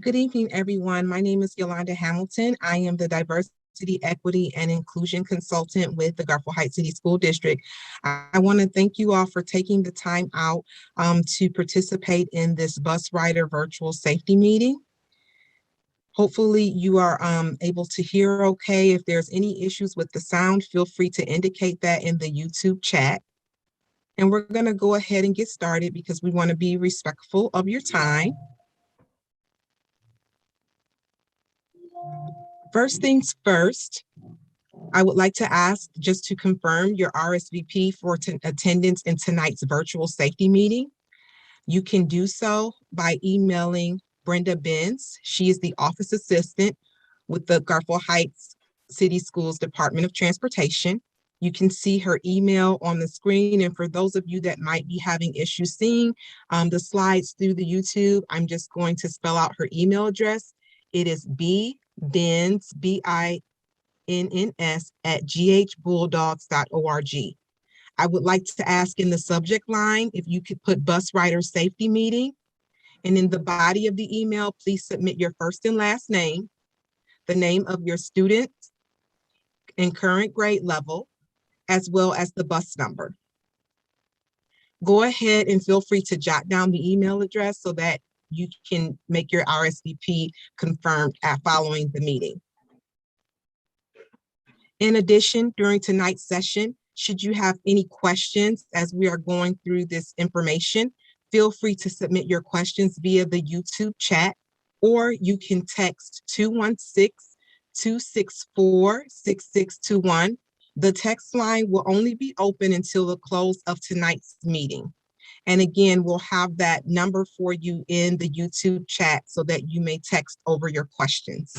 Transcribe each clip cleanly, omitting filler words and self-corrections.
Good evening, everyone. My name is Yolanda Hamilton. I am the Diversity, Equity, and Inclusion Consultant with the Garfield Heights City School District. I want to thank you all for taking the time out to participate in this bus rider virtual safety meeting. Hopefully you are able to hear okay. If there's any issues with the sound, feel free to indicate that in the YouTube chat. And we're going to go ahead and get started because we want to be respectful of your time. First things first, I would like to ask just to confirm your RSVP for attendance in tonight's virtual safety meeting. You can do so by emailing Brenda Benz. She is the office assistant with the Garfield Heights City Schools Department of Transportation. You can see her email on the screen. And for those of you that might be having issues seeing the slides through the YouTube, I'm just going to spell out her email address. It is bbenz, BINNS at ghbulldogs.org. I would like to ask in the subject line if you could put bus rider safety meeting. And in the body of the email, please submit your first and last name, the name of your student and current grade level, as well as the bus number. Go ahead and feel free to jot down the email address so that you can make your RSVP confirmed following the meeting. In addition, during tonight's session, should you have any questions as we are going through this information, feel free to submit your questions via the YouTube chat, or you can text 216-264-6621. The text line will only be open until the close of tonight's meeting. And again, we'll have that number for you in the YouTube chat so that you may text over your questions.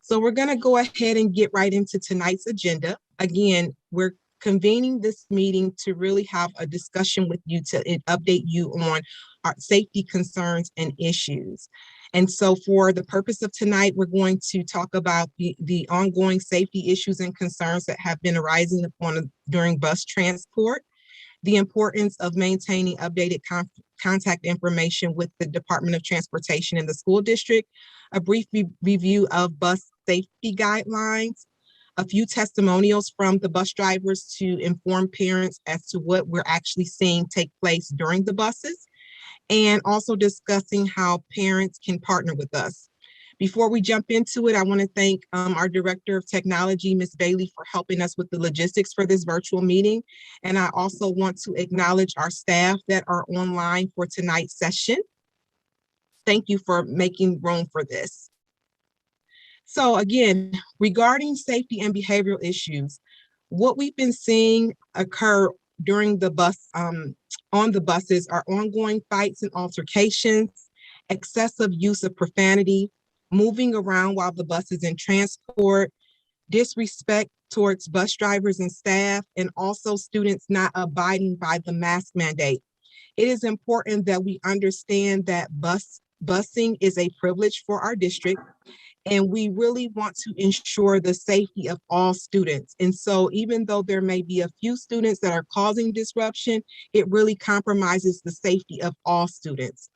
So we're going to go ahead and get right into tonight's agenda. Again, we're convening this meeting to really have a discussion with you to update you on our safety concerns and issues. And so for the purpose of tonight, we're going to talk about the ongoing safety issues and concerns that have been arising during bus transport, the importance of maintaining updated contact information with the Department of Transportation and the school district, a brief review of bus safety guidelines, a few testimonials from the bus drivers to inform parents as to what we're actually seeing take place during the buses, and also discussing how parents can partner with us. Before we jump into it, I want to thank our Director of Technology, Ms. Bailey, for helping us with the logistics for this virtual meeting. And I also want to acknowledge our staff that are online for tonight's session. Thank you for making room for this. So again, regarding safety and behavioral issues, what we've been seeing occur during the bus, on the buses are ongoing fights and altercations, excessive use of profanity, moving around while the bus is in transport, disrespect towards bus drivers and staff, and also students not abiding by the mask mandate. It is important that we understand that busing is a privilege for our district, and we really want to ensure the safety of all students. And so even though there may be a few students that are causing disruption, it really compromises the safety of all students.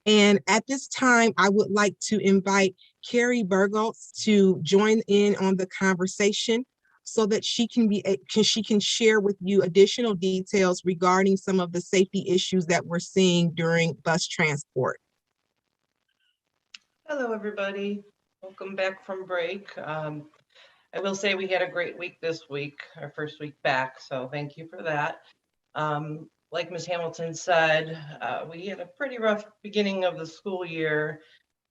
And at this time, I would like to invite Carrie Burgos to join in on the conversation so that she can share with you additional details regarding some of the safety issues that we're seeing during bus transport. Hello, everybody. Welcome back from break. I will say we had a great week this week, our first week back, so thank you for that. Like Ms. Hamilton said, we had a pretty rough beginning of the school year.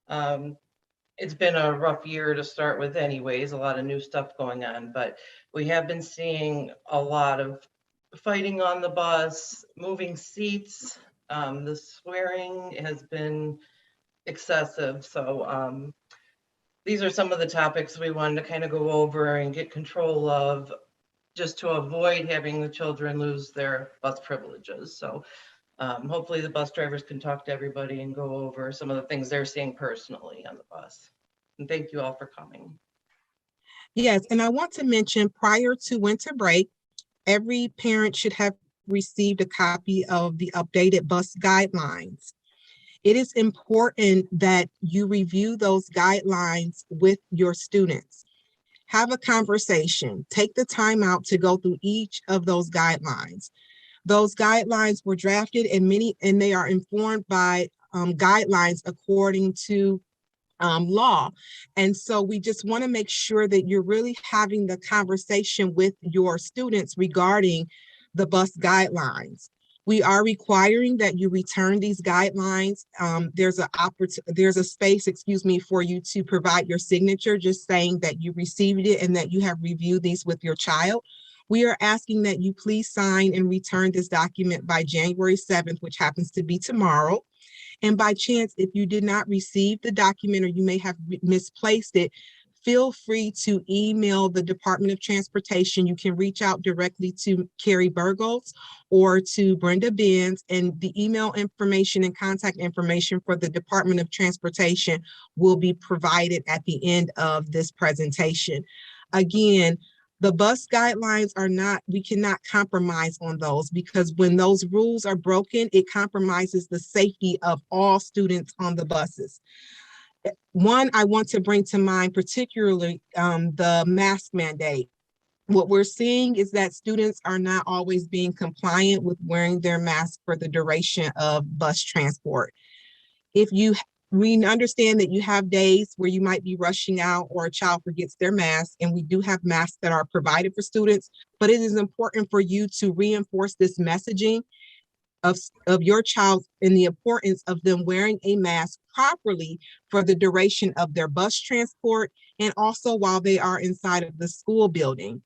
It's been a rough year to start with anyways, a lot of new stuff going on, but we have been seeing a lot of fighting on the bus, moving seats. The swearing has been excessive. So these are some of the topics we wanted to kind of go over and get control of, just to avoid having the children lose their bus privileges. So hopefully the bus drivers can talk to everybody and go over some of the things they're seeing personally on the bus. And thank you all for coming. Yes, and I want to mention, prior to winter break, every parent should have received a copy of the updated bus guidelines. It is important that you review those guidelines with your students. Have a conversation. Take the time out to go through each of those guidelines. Those guidelines were drafted and they are informed by guidelines according to law. And so we just want to make sure that you're really having the conversation with your students regarding the bus guidelines. We are requiring that you return these guidelines. There's a space, for you to provide your signature, just saying that you received it and that you have reviewed these with your child. We are asking that you please sign and return this document by January 7th, which happens to be tomorrow. And by chance, if you did not receive the document or you may have misplaced it, feel free to email the Department of Transportation. You can reach out directly to Carrie Burgos or to Brenda Benz, and the email information and contact information for the Department of Transportation will be provided at the end of this presentation. Again, the bus guidelines we cannot compromise on those, because when those rules are broken, it compromises the safety of all students on the buses. One, I want to bring to mind particularly the mask mandate. What we're seeing is that students are not always being compliant with wearing their mask for the duration of bus transport. We understand that you have days where you might be rushing out or a child forgets their mask, and we do have masks that are provided for students, but it is important for you to reinforce this messaging of your child and the importance of them wearing a mask properly for the duration of their bus transport and also while they are inside of the school building.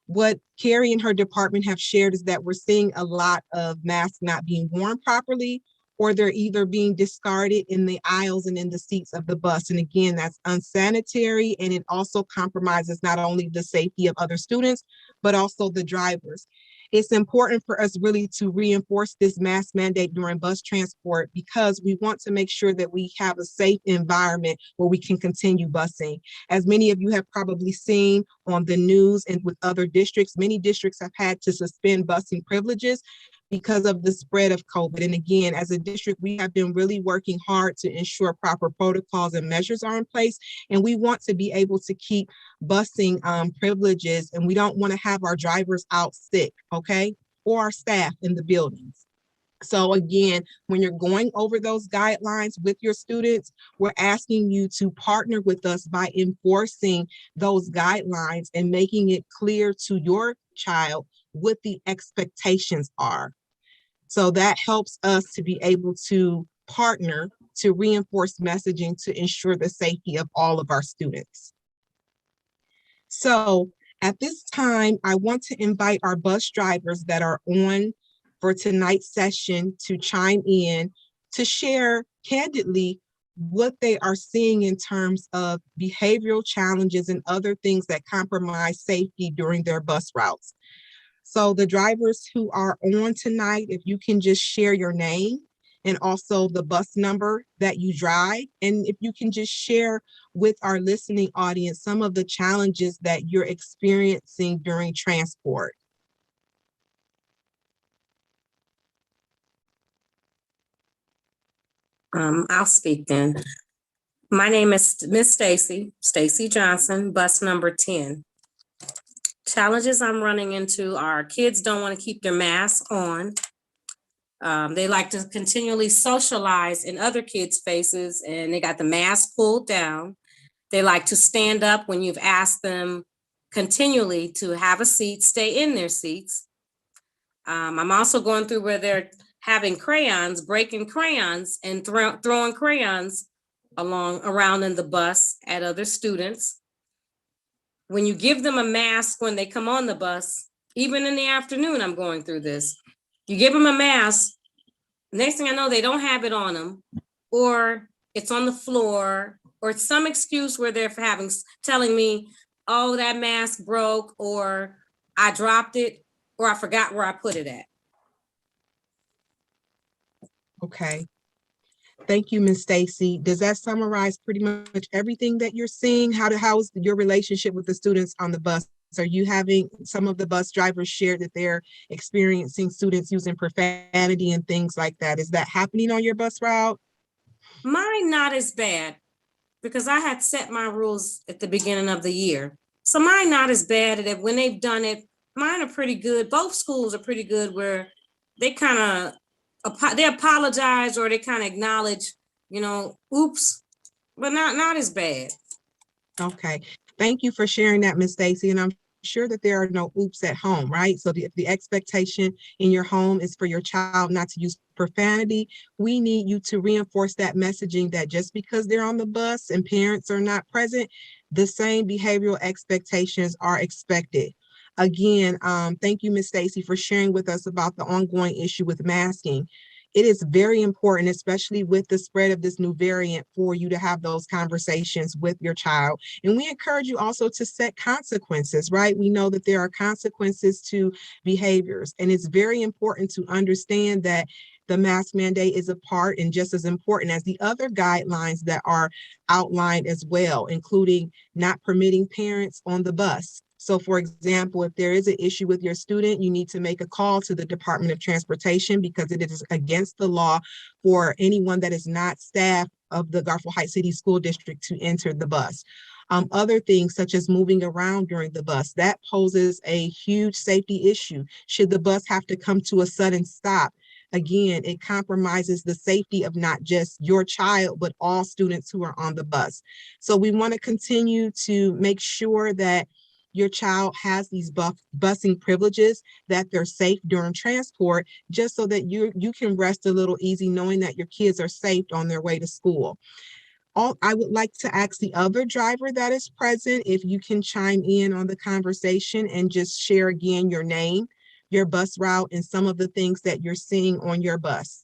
What Carrie and her department have shared is that we're seeing a lot of masks not being worn properly, or they're either being discarded in the aisles and in the seats of the bus. And again, that's unsanitary, and it also compromises not only the safety of other students, but also the drivers. It's important for us really to reinforce this mask mandate during bus transport, because we want to make sure that we have a safe environment where we can continue busing. As many of you have probably seen on the news and with other districts, many districts have had to suspend busing privileges because of the spread of COVID. And again, as a district, we have been really working hard to ensure proper protocols and measures are in place. And we want to be able to keep busing privileges, and we don't want to have our drivers out sick, okay? Or our staff in the buildings. So again, when you're going over those guidelines with your students, we're asking you to partner with us by enforcing those guidelines and making it clear to your child what the expectations are. So that helps us to be able to partner to reinforce messaging to ensure the safety of all of our students. So at this time, I want to invite our bus drivers that are on for tonight's session to chime in to share candidly what they are seeing in terms of behavioral challenges and other things that compromise safety during their bus routes. So the drivers who are on tonight, if you can just share your name and also the bus number that you drive, and if you can just share with our listening audience some of the challenges that you're experiencing during transport. I'll speak then. My name is Miss Stacy Johnson, bus number 10. Challenges I'm running into are kids don't want to keep their masks on. They like to continually socialize in other kids' faces, and they got the mask pulled down. They like to stand up when you've asked them continually to have a seat, stay in their seats. I'm also going through where they're having crayons, breaking crayons and throwing crayons around in the bus at other students. When you give them a mask when they come on the bus, even in the afternoon, I'm going through this. You give them a mask, next thing I know, they don't have it on them, or it's on the floor, or it's some excuse where they're telling me, oh, that mask broke, or I dropped it, or I forgot where I put it at. Okay. Thank you, Ms. Stacy. Does that summarize pretty much everything that you're seeing? How is your relationship with the students on the bus? Are you having some of the bus drivers share that they're experiencing students using profanity and things like that? Is that happening on your bus route? Mine not as bad because I had set my rules at the beginning of the year. So mine not as bad that when they've done it, mine are pretty good. Both schools are pretty good where they kind of they apologize or they kind of acknowledge, oops, but not as bad. Okay, thank you for sharing that, Ms. Stacy. And I'm sure that there are no oops at home, right? So the expectation in your home is for your child not to use profanity. We need you to reinforce that messaging that just because they're on the bus and parents are not present, the same behavioral expectations are expected. Again, thank you, Ms. Stacy, for sharing with us about the ongoing issue with masking. It is very important, especially with the spread of this new variant, for you to have those conversations with your child. And we encourage you also to set consequences, right? We know that there are consequences to behaviors, and it's very important to understand that the mask mandate is a part and just as important as the other guidelines that are outlined as well, including not permitting parents on the bus. So for example, if there is an issue with your student, you need to make a call to the Department of Transportation because it is against the law for anyone that is not staff of the Garfield Heights City School District to enter the bus. Other things such as moving around during the bus, that poses a huge safety issue. Should the bus have to come to a sudden stop, again, it compromises the safety of not just your child, but all students who are on the bus. So we want to continue to make sure that your child has these busing privileges, that they're safe during transport, just so that you can rest a little easy knowing that your kids are safe on their way to school. I would like to ask the other driver that is present if you can chime in on the conversation and just share again your name, your bus route, and some of the things that you're seeing on your bus.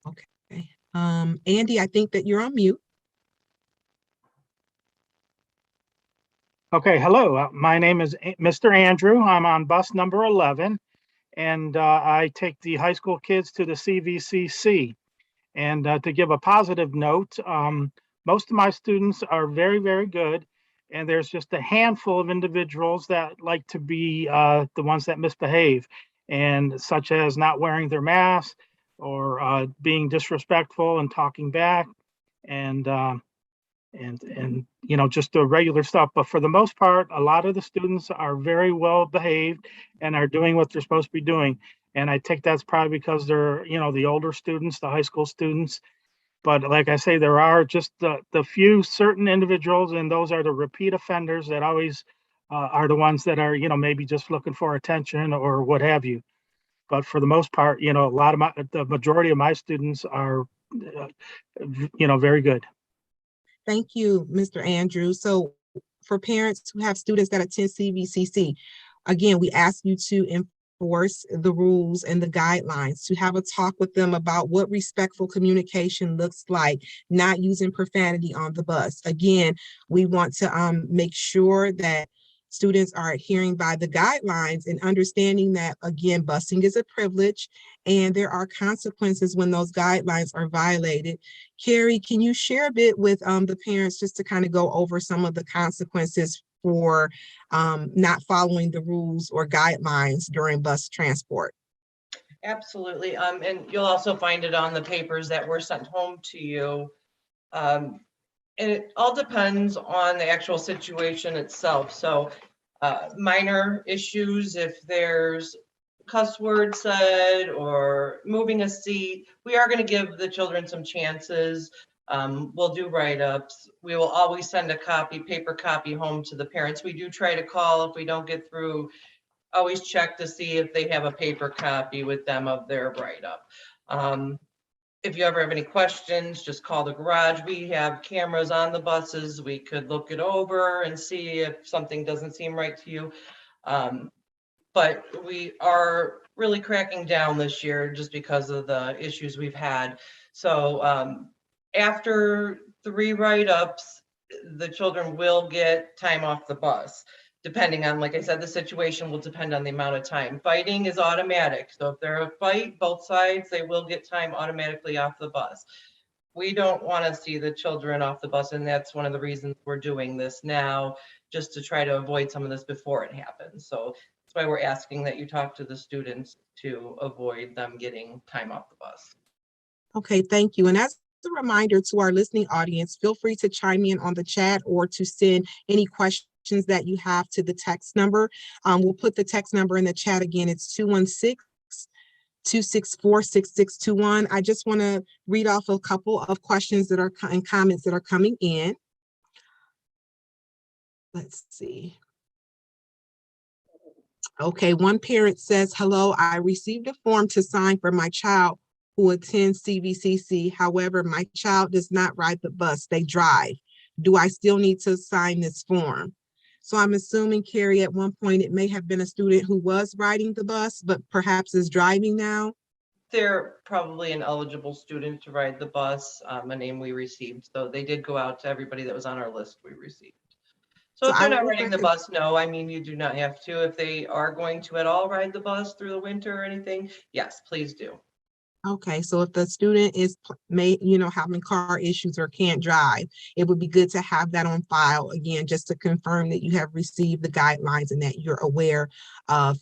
Okay. Andy, I think that you're on mute. Okay, hello. My name is Mr. Andrew. I'm on bus number 11, and I take the high school kids to the CVCC. And to give a positive note, most of my students are very, very good. And there's just a handful of individuals that like to be the ones that misbehave, and such as not wearing their mask or being disrespectful and talking back. And just the regular stuff. But for the most part, a lot of the students are very well behaved and are doing what they're supposed to be doing. And I think that's probably because they're, the older students, the high school students. But like I say, there are just the few certain individuals, and those are the repeat offenders that always are the ones that are, maybe just looking for attention or what have you. But for the most part, the majority of my students are, very good. Thank you, Mr. Andrews. So for parents who have students that attend CVCC, again, we ask you to enforce the rules and the guidelines, to have a talk with them about what respectful communication looks like, not using profanity on the bus. Again, we want to make sure that students are adhering by the guidelines and understanding that, again, busing is a privilege and there are consequences when those guidelines are violated. Carrie, can you share a bit with the parents just to kind of go over some of the consequences for not following the rules or guidelines during bus transport? Absolutely. And you'll also find it on the papers that were sent home to you. And it all depends on the actual situation itself. So minor issues, if there's cuss words said or moving a seat, we are going to give the children some chances. We'll do write-ups. We will always send a paper copy home to the parents. We do try to call if we don't get through, always check to see if they have a paper copy with them of their write-up. If you ever have any questions, just call the garage. We have cameras on the buses. We could look it over and see if something doesn't seem right to you. But we are really cracking down this year just because of the issues we've had. So after 3 write-ups, the children will get time off the bus. Depending on, like I said, the situation will depend on the amount of time. Fighting is automatic. So if they're a fight, both sides, they will get time automatically off the bus. We don't want to see the children off the bus, and that's one of the reasons we're doing this now, just to try to avoid some of this before it happens. So that's why we're asking that you talk to the students to avoid them getting time off the bus. Okay, thank you. And as a reminder to our listening audience, feel free to chime in on the chat or to send any questions that you have to the text number. We'll put the text number in the chat again. It's 216-264-6621. I just want to read off a couple of questions that are and comments that are coming in. Let's see. Okay, one parent says, hello, I received a form to sign for my child who attends CVCC. However, my child does not ride the bus, they drive. Do I still need to sign this form? So I'm assuming, Carrie, at one point it may have been a student who was riding the bus, but perhaps is driving now. They're probably an eligible student to ride the bus, a name we received. So they did go out to everybody that was on our list we received. So if they're not riding the bus, no, I mean, you do not have to. If they are going to at all ride the bus through the winter or anything, yes, please do. Okay, so if the student is having car issues or can't drive, it would be good to have that on file again, just to confirm that you have received the guidelines and that you're aware of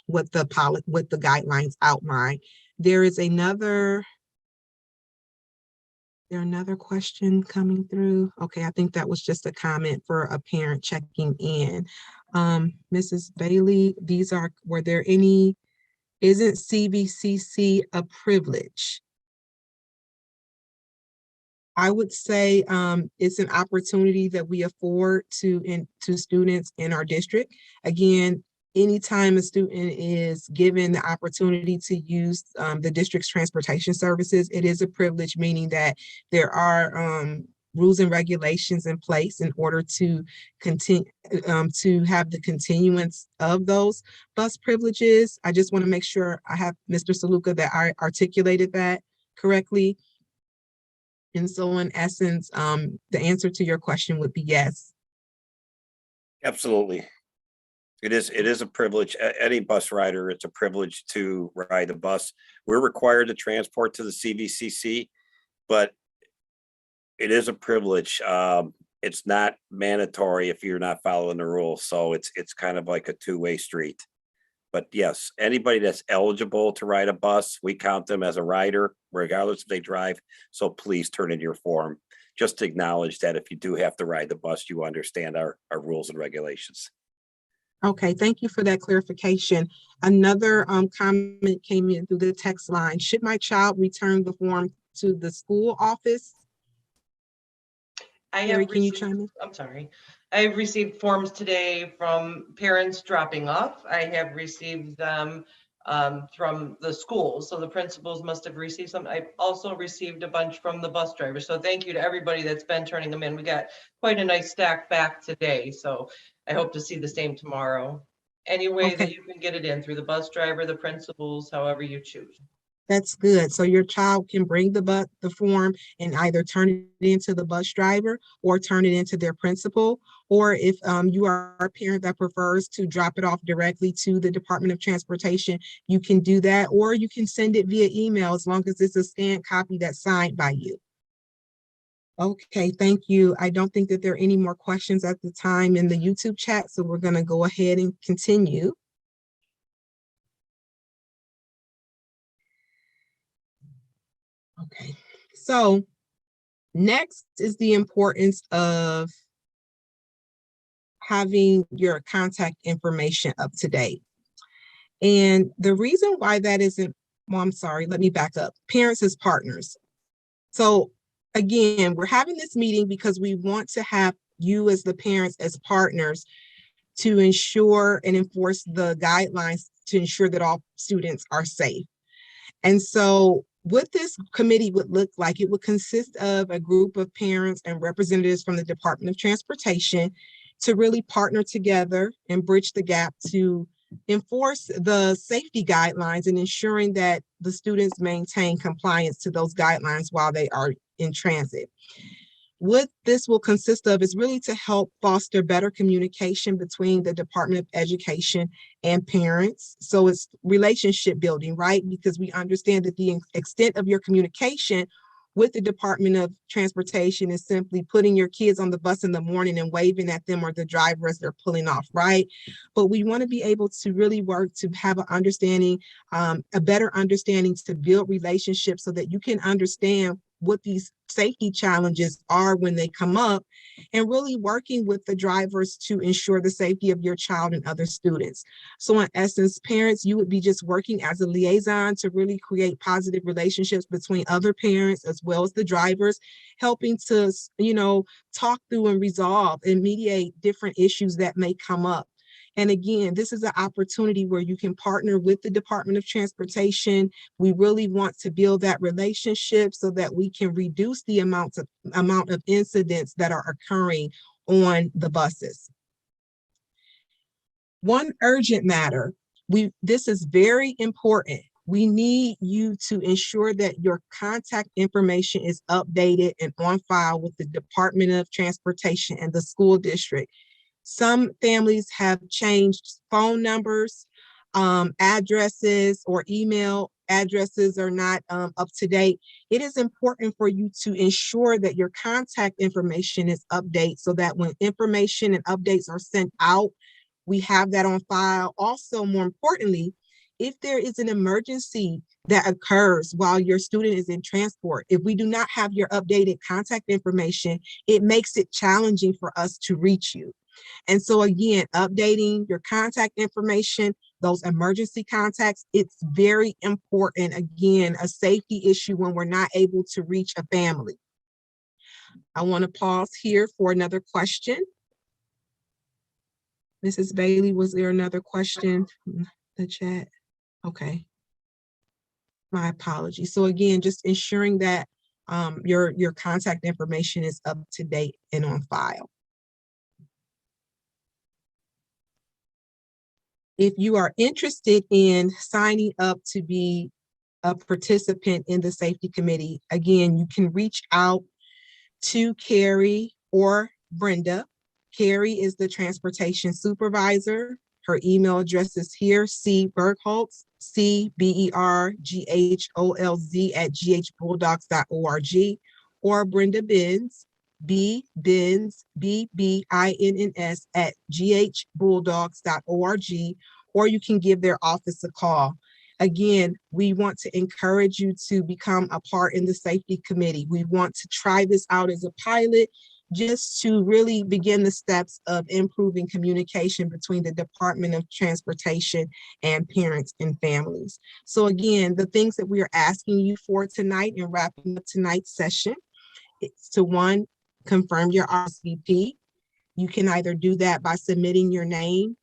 what the guidelines outline. There is another question coming through. Okay, I think that was just a comment for a parent checking in. Mrs. Bailey, isn't CVCC a privilege? I would say it's an opportunity that we afford to students in our district. Again, anytime a student is given the opportunity to use the district's transportation services, it is a privilege, meaning that there are rules and regulations in place in order to continue to have the continuance of those bus privileges. I just want to make sure I have, Mr. Saluka, that I articulated that correctly. And so in essence, the answer to your question would be yes. Absolutely. It is a privilege. Any bus rider, it's a privilege to ride a bus. We're required to transport to the CVCC, but it is a privilege. It's not mandatory if you're not following the rules. So it's kind of like a two-way street. But yes, anybody that's eligible to ride a bus, we count them as a rider, regardless if they drive. So please turn in your form. Just to acknowledge that if you do have to ride the bus, you understand our rules and regulations. Okay, thank you for that clarification. Another comment came in through the text line. Should my child return the form to the school office? Carrie, can you chime in? I'm sorry. I have received forms today from parents dropping off. I have received them from the schools. So the principals must have received some. I've also received a bunch from the bus drivers. So thank you to everybody that's been turning them in. We got quite a nice stack back today. So I hope to see the same tomorrow. Any way that you can get it in, through the bus driver, the principals, however you choose. That's good. So your child can bring the form and either turn it into the bus driver or turn it into their principal. Or if you are a parent that prefers to drop it off directly to the Department of Transportation, you can do that, or you can send it via email as long as it's a scanned copy that's signed by you. Okay, thank you. I don't think that there are any more questions at the time in the YouTube chat, so we're going to go ahead and continue. Okay, so next is the importance of having your contact information up to date. And the reason why that isn't, well, I'm sorry, let me back up. Parents as partners. So again, we're having this meeting because we want to have you as the parents as partners to ensure and enforce the guidelines to ensure that all students are safe. And so what this committee would look like, it would consist of a group of parents and representatives from the Department of Transportation to really partner together and bridge the gap to enforce the safety guidelines and ensuring that the students maintain compliance to those guidelines while they are in transit. What this will consist of is really to help foster better communication between the Department of Education and parents. So it's relationship building, right? Because we understand that the extent of your communication with the Department of Transportation is simply putting your kids on the bus in the morning and waving at them or the driver as they're pulling off, right? But we want to be able to really work to have an understanding, a better understanding, to build relationships so that you can understand what these safety challenges are when they come up, and really working with the drivers to ensure the safety of your child and other students. So in essence, parents, you would be just working as a liaison to really create positive relationships between other parents as well as the drivers, helping to, talk through and resolve and mediate different issues that may come up. And again, this is an opportunity where you can partner with the Department of Transportation. We really want to build that relationship so that we can reduce the amount of incidents that are occurring on the buses. One urgent matter, this is very important. We need you to ensure that your contact information is updated and on file with the Department of Transportation and the school district. Some families have changed phone numbers, addresses, or email addresses are not up to date. It is important for you to ensure that your contact information is updated so that when information and updates are sent out, we have that on file. Also, more importantly, if there is an emergency that occurs while your student is in transport, if we do not have your updated contact information, it makes it challenging for us to reach you. And so again, updating your contact information, those emergency contacts, it's very important. Again, a safety issue when we're not able to reach a family. I want to pause here for another question. Mrs. Bailey, was there another question from the chat? Okay. My apologies. So again, just ensuring that your contact information is up to date and on file. If you are interested in signing up to be a participant in the safety committee, again, you can reach out to Carrie or Brenda. Carrie is the transportation supervisor. Her email address is here, cbergholz, cbergholz@ghbulldogs.org, or Brenda Benz, Benz, BBINNS @ghbulldogs.org, or you can give their office a call. Again, we want to encourage you to become a part in the safety committee. We want to try this out as a pilot just to really begin the steps of improving communication between the Department of Transportation and parents and families. So again, the things that we are asking you for tonight and wrapping up tonight's session is to, one, confirm your RSVP. You can either do that by submitting your name,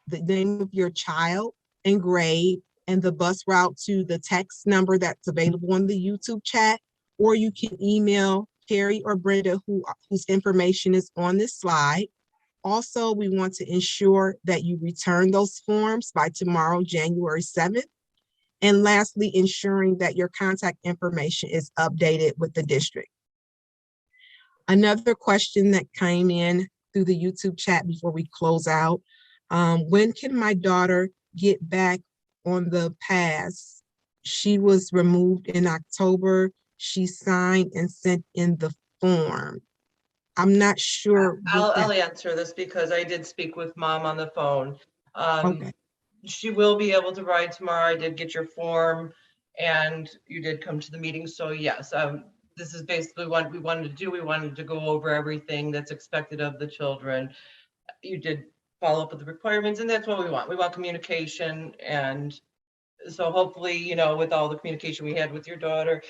the name of your child and grade, and the bus route to the text number that's available on the YouTube chat, or you can email Carrie or Brenda, whose information is on this slide. Also, we want to ensure that you return those forms by tomorrow, January 7th. And lastly, ensuring that your contact information is updated with the district. Another question that came in through the YouTube chat before we close out, when can my daughter get back on the pass? She was removed in October. She signed and sent in the form. I'm not sure. I'll answer this because I did speak with Mom on the phone. Okay. She will be able to ride tomorrow. I did get your form and you did come to the meeting. So yes, this is basically what we wanted to do. We wanted to go over everything that's expected of the children. You did follow up with the requirements, and that's what we want. We want communication. And so hopefully, with all the communication we had with your daughter,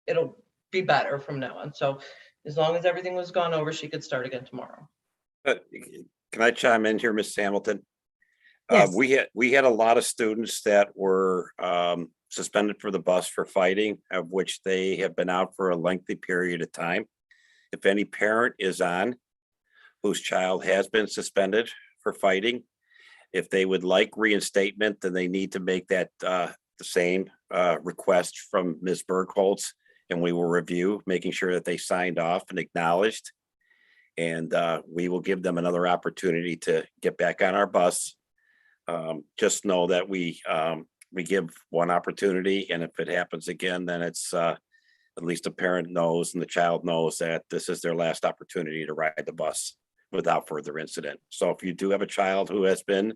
it'll be better from now on. So as long as everything was gone over, she could start again tomorrow. Can I chime in here, Ms. Hamilton? Yes. We had a lot of students that were suspended for the bus for fighting, of which they have been out for a lengthy period of time. If any parent is on whose child has been suspended for fighting, if they would like reinstatement, then they need to make that the same request from Ms. Bergholz, and we will review, making sure that they signed off and acknowledged. And we will give them another opportunity to get back on our bus. Just know that we give one opportunity, and if it happens again, then it's at least the parent knows and the child knows that this is their last opportunity to ride the bus without further incident. So if you do have a child who has been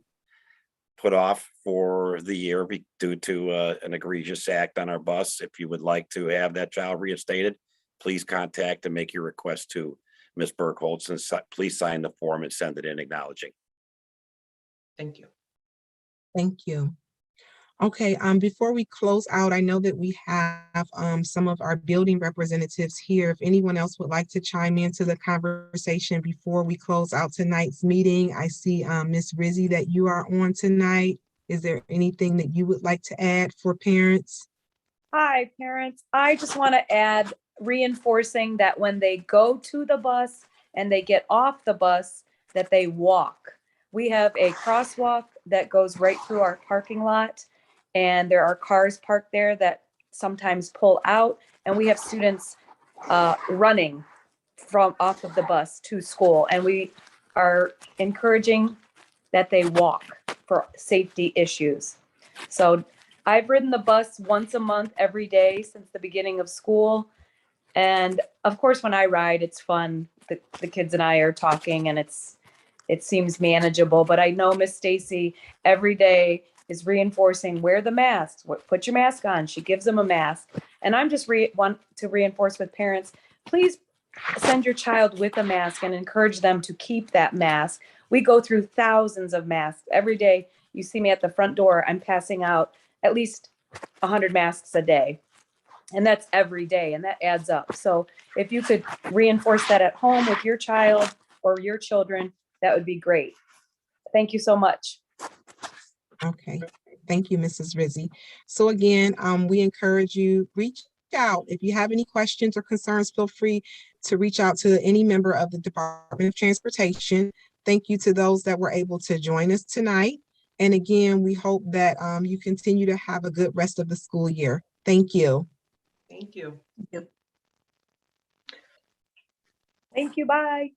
put off for the year due to an egregious act on our bus, if you would like to have that child reinstated, please contact and make your request to Ms. Burkholz, and please sign the form and send it in acknowledging. Thank you. Thank you. Okay, before we close out, I know that we have some of our building representatives here. If anyone else would like to chime into the conversation before we close out tonight's meeting, I see Ms. Rizzi that you are on tonight. Is there anything that you would like to add for parents? Hi, parents. I just want to add reinforcing that when they go to the bus and they get off the bus, that they walk. We have a crosswalk that goes right through our parking lot, and there are cars parked there that sometimes pull out, and we have students running from off of the bus to school, and we are encouraging that they walk for safety issues. So I've ridden the bus once a month every day since the beginning of school. And of course, when I ride, it's fun. The kids and I are talking, and it seems manageable. But I know Miss Stacy every day is reinforcing, wear the mask, put your mask on. She gives them a mask. And I'm just want to reinforce with parents, please send your child with a mask and encourage them to keep that mask. We go through thousands of masks every day. You see me at the front door, I'm passing out at least 100 masks a day. And that's every day, and that adds up. So if you could reinforce that at home with your child or your children, that would be great. Thank you so much. Okay, thank you, Mrs. Rizzi. So again, we encourage you, reach out. If you have any questions or concerns, feel free to reach out to any member of the Department of Transportation. Thank you to those that were able to join us tonight. And again, we hope that you continue to have a good rest of the school year. Thank you. Thank you. Thank you. Bye.